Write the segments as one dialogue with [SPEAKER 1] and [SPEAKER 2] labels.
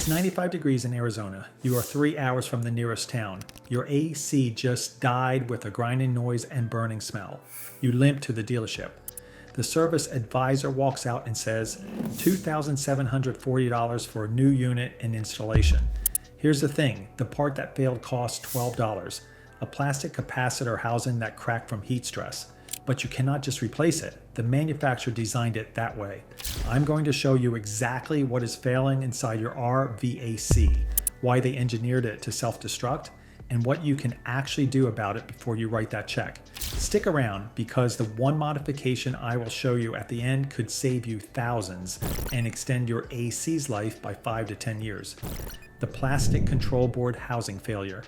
[SPEAKER 1] It's 95 degrees in Arizona. You are 3 hours from the nearest town. Your AC just died with a grinding noise and burning smell. You limp to the dealership. The service advisor walks out and says, $2,740 for a new unit and installation. Here's the thing, the part that failed cost $12, a plastic capacitor housing that cracked from heat stress. But you cannot just replace it. The manufacturer designed it that way. I'm going to show you exactly what is failing inside your HVAC, why they engineered it to self-destruct, and what you can actually do about it before you write that check. Stick around because the one modification I will show you at the end could save you thousands and extend your AC's life by 5 to 10 years. The plastic control board housing failure.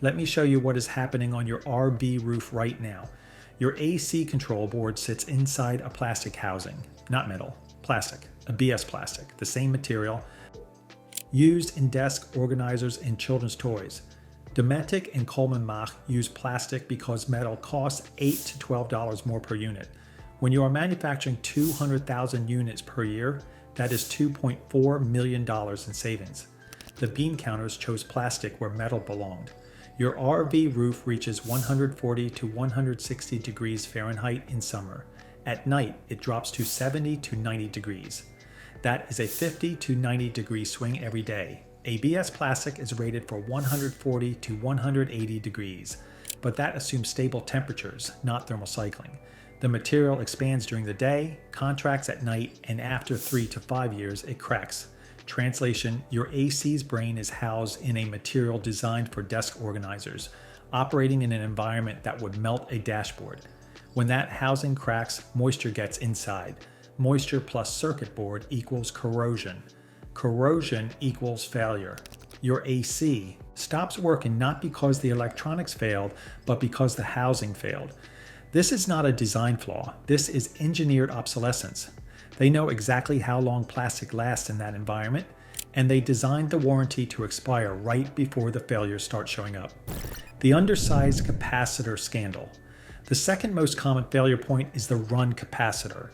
[SPEAKER 1] Let me show you what is happening on your RV roof right now. Your AC control board sits inside a plastic housing, not metal, plastic, a BS plastic, the same material used in desk organizers and children's toys. Dometic and Coleman Mach use plastic because metal costs $8 to $12 more per unit. When you are manufacturing 200,000 units per year, that is $2.4 million in savings. The beam counters chose plastic where metal belonged. Your RV roof reaches 140 to 160 degrees Fahrenheit in summer. At night, it drops to 70 to 90 degrees. That is a 50 to 90 degree swing every day. ABS plastic is rated for 140 to 180 degrees, but that assumes stable temperatures, not thermal cycling. The material expands during the day, contracts at night, and after 3 to 5 years, it cracks. Translation, your AC's brain is housed in a material designed for desk organizers, operating in an environment that would melt a dashboard. When that housing cracks, moisture gets inside. Moisture plus circuit board equals corrosion. Corrosion equals failure. Your AC stops working not because the electronics failed, but because the housing failed. This is not a design flaw. This is engineered obsolescence. They know exactly how long plastic lasts in that environment, and they designed the warranty to expire right before the failures start showing up. The undersized capacitor scandal. The second most common failure point is the run capacitor.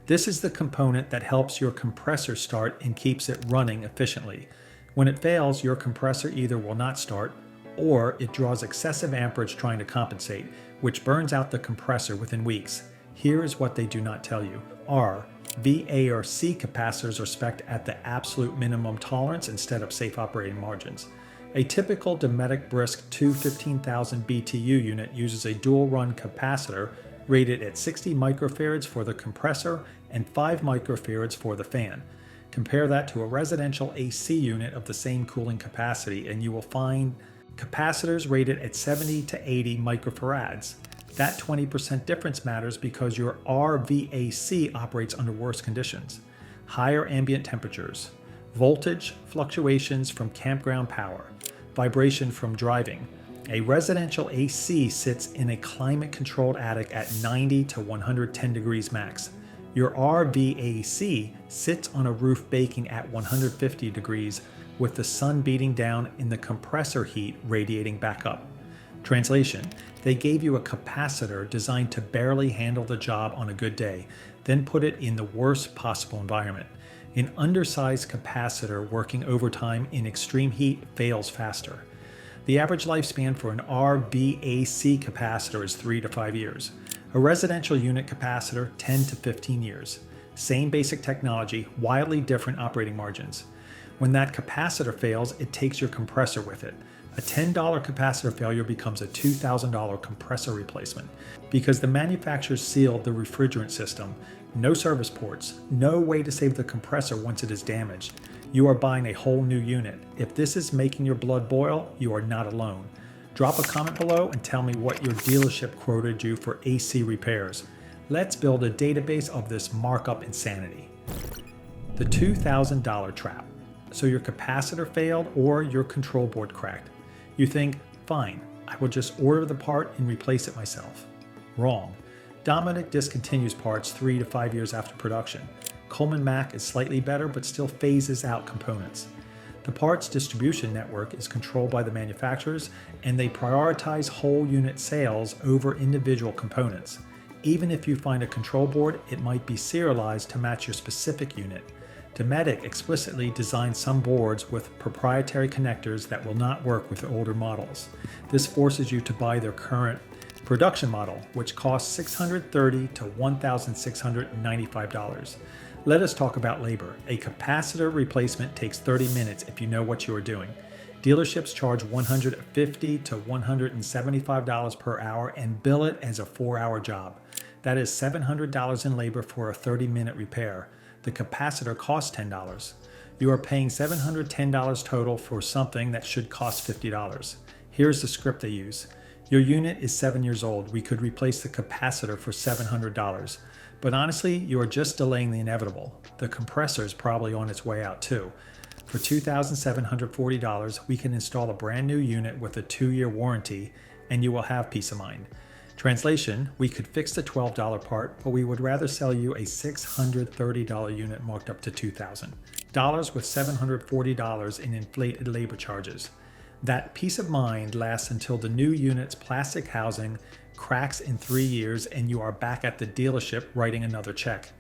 [SPEAKER 1] This is the component that helps your compressor start and keeps it running efficiently. When it fails, your compressor either will not start, or it draws excessive amperage trying to compensate, which burns out the compressor within weeks. Here is what they do not tell you. R, V, A, or C capacitors are spec'd at the absolute minimum tolerance instead of safe operating margins. A typical Dometic Brisk 215,000 BTU unit uses a dual-run capacitor rated at 60 microfarads for the compressor and 5 microfarads for the fan. Compare that to a residential AC unit of the same cooling capacity and you will find capacitors rated at 70 to 80 microfarads. That 20% difference matters because your RVAC operates under worse conditions. Higher ambient temperatures, voltage fluctuations from campground power, vibration from driving. A residential AC sits in a climate-controlled attic at 90 to 110 degrees max. Your RVAC sits on a roof baking at 150 degrees with the sun beating down and the compressor heat radiating back up. Translation, they gave you a capacitor designed to barely handle the job on a good day, then put it in the worst possible environment. An undersized capacitor working overtime in extreme heat fails faster. The average lifespan for an RVAC capacitor is 3 to 5 years. A residential unit capacitor, 10 to 15 years. Same basic technology, wildly different operating margins. When that capacitor fails, it takes your compressor with it. A $10 capacitor failure becomes a $2,000 compressor replacement because the manufacturer sealed the refrigerant system. No service ports, no way to save the compressor once it is damaged. You are buying a whole new unit. If this is making your blood boil, you are not alone. Drop a comment below and tell me what your dealership quoted you for AC repairs. Let's build a database of this markup insanity. The $2,000 trap. So your capacitor failed or your control board cracked. You think, fine, I will just order the part and replace it myself. Wrong. Dometic discontinues parts 3 to 5 years after production. Coleman Mach is slightly better but still phases out components. The parts distribution network is controlled by the manufacturers and they prioritize whole unit sales over individual components. Even if you find a control board, it might be serialized to match your specific unit. Dometic explicitly designed some boards with proprietary connectors that will not work with older models. This forces you to buy their current production model, which costs $630 to $1,695. Let us talk about labor. A capacitor replacement takes 30 minutes if you know what you are doing. Dealerships charge $150 to $175 per hour and bill it as a 4-hour job. That is $700 in labor for a 30-minute repair. The capacitor costs $10. You are paying $710 total for something that should cost $50. Here's the script they use. Your unit is 7 years old. We could replace the capacitor for $700. But honestly, you are just delaying the inevitable. The compressor is probably on its way out too. For $2,740, we can install a brand new unit with a 2-year warranty, and you will have peace of mind. Translation, we could fix the $12 part, but we would rather sell you a $630 unit marked up to $2,000 with $740 in inflated labor charges. That peace of mind lasts until the new unit's plastic housing cracks in 3 years and you are back at the dealership writing another check.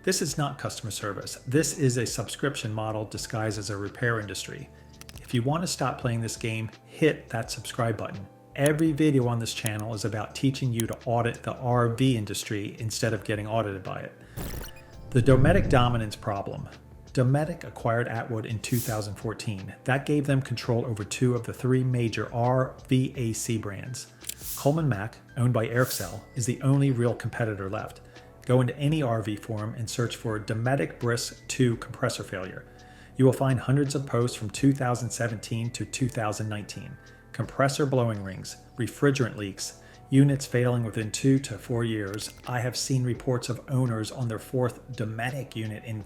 [SPEAKER 1] This is not customer service. This is a subscription model disguised as a repair industry. If you want to stop playing this game, hit that subscribe button. Every video on this channel is about teaching you to audit the RV industry instead of getting audited by it. The Dometic dominance problem. Dometic acquired Atwood in 2014. That gave them control over 2 of the 3 major RVAC brands. Coleman Mack, owned by Airxcel, is the only real competitor left. Go into any RV forum and search for Dometic Brisk 2 compressor failure. You will find hundreds of posts from 2017 to 2019. Compressor blowing rings, refrigerant leaks, units failing within 2 to 4 years. I have seen reports of owners on their 4th Dometic unit in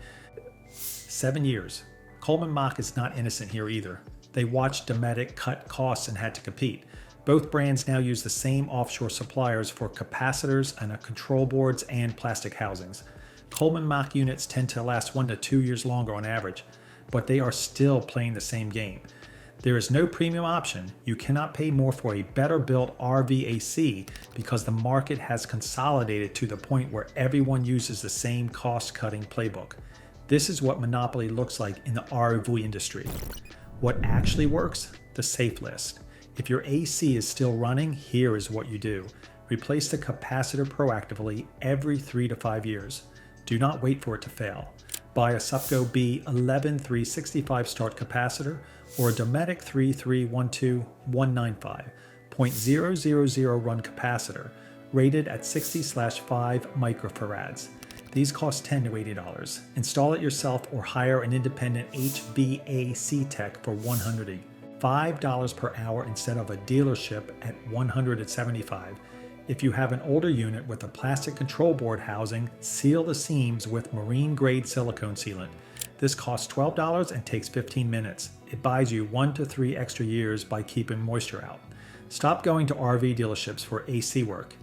[SPEAKER 1] 7 years. Coleman Mach is not innocent here either. They watched Dometic cut costs and had to compete. Both brands now use the same offshore suppliers for capacitors and control boards and plastic housings. Coleman Mach units tend to last 1 to 2 years longer on average, but they are still playing the same game. There is no premium option. You cannot pay more for a better built RVAC because the market has consolidated to the point where everyone uses the same cost-cutting playbook. This is what monopoly looks like in the RV industry. What actually works? The safe list. If your AC is still running, here is what you do. Replace the capacitor proactively every 3 to 5 years. Do not wait for it to fail. Buy a Supco B11365 start capacitor or a Dometic 3312195 0.000 run capacitor rated at 60/5 microfarads. These cost $10 to $80. Install it yourself or hire an independent HVAC tech for $100. $5 per hour instead of a dealership at $175. If you have an older unit with a plastic control board housing, seal the seams with marine-grade silicone sealant. This costs $12 and takes 15 minutes. It buys you 1 to 3 extra years by keeping moisture out. Stop going to RV dealerships for AC work.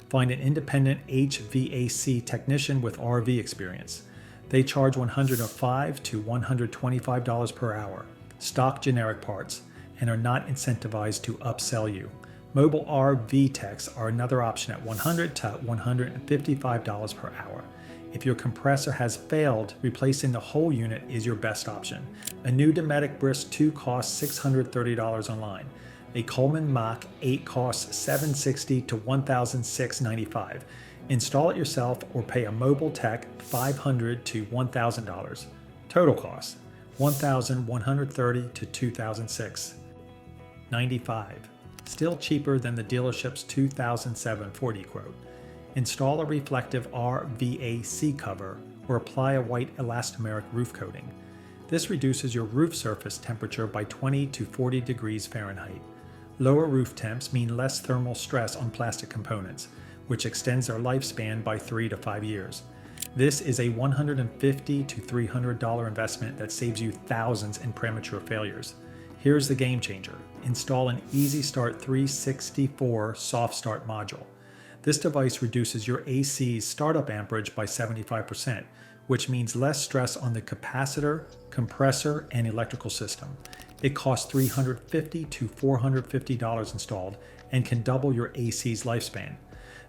[SPEAKER 1] Find an independent HVAC technician with RV experience. They charge $105 to $125 per hour. Stock generic parts and are not incentivized to upsell you. Mobile RV techs are another option at $100 to $155 per hour. If your compressor has failed, replacing the whole unit is your best option. A new Dometic Brisk 2 costs $630 online. A Coleman Mach 8 costs $760 to $1,695. Install it yourself or pay a mobile tech $500 to $1,000. Total cost $1,130 to $2,695. Still cheaper than the dealership's $2,740 quote. Install a reflective RVAC cover or apply a white elastomeric roof coating. This reduces your roof surface temperature by 20 to 40 degrees Fahrenheit. Lower roof temps mean less thermal stress on plastic components, which extends their lifespan by 3 to 5 years. This is a $150 to $300 investment that saves you thousands in premature failures. Here's the game changer. Install an Easy Start 364 soft start module. This device reduces your AC's startup amperage by 75%, which means less stress on the capacitor, compressor, and electrical system. It costs $350 to $450 installed and can double your AC's lifespan.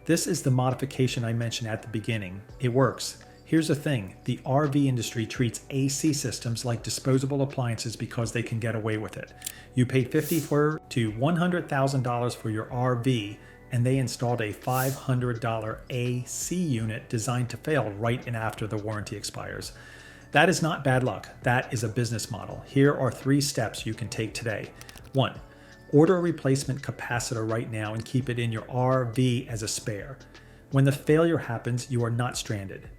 [SPEAKER 1] This is the modification I mentioned at the beginning. It works. Here's the thing, the RV industry treats AC systems like disposable appliances because they can get away with it. You paid $50,000 to $100,000 for your RV, and they installed a $500 AC unit designed to fail right in after the warranty expires. That is not bad luck. That is a business model. Here are 3 steps you can take today. 1. Order a replacement capacitor right now and keep it in your RV as a spare. When the failure happens, you are not stranded.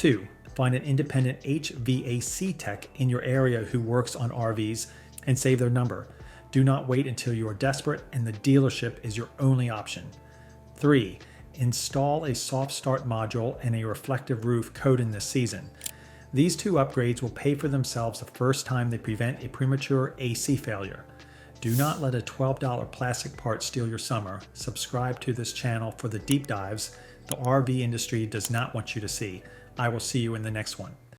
[SPEAKER 1] 2. Find an independent HVAC tech in your area who works on RVs and save their number. Do not wait until you are desperate and the dealership is your only option. 3. Install a soft start module and a reflective roof coating this season. These 2 upgrades will pay for themselves the first time they prevent a premature AC failure. Do not let a $12 plastic part steal your summer. Subscribe to this channel for the deep dives the RV industry does not want you to see. I will see you in the next one.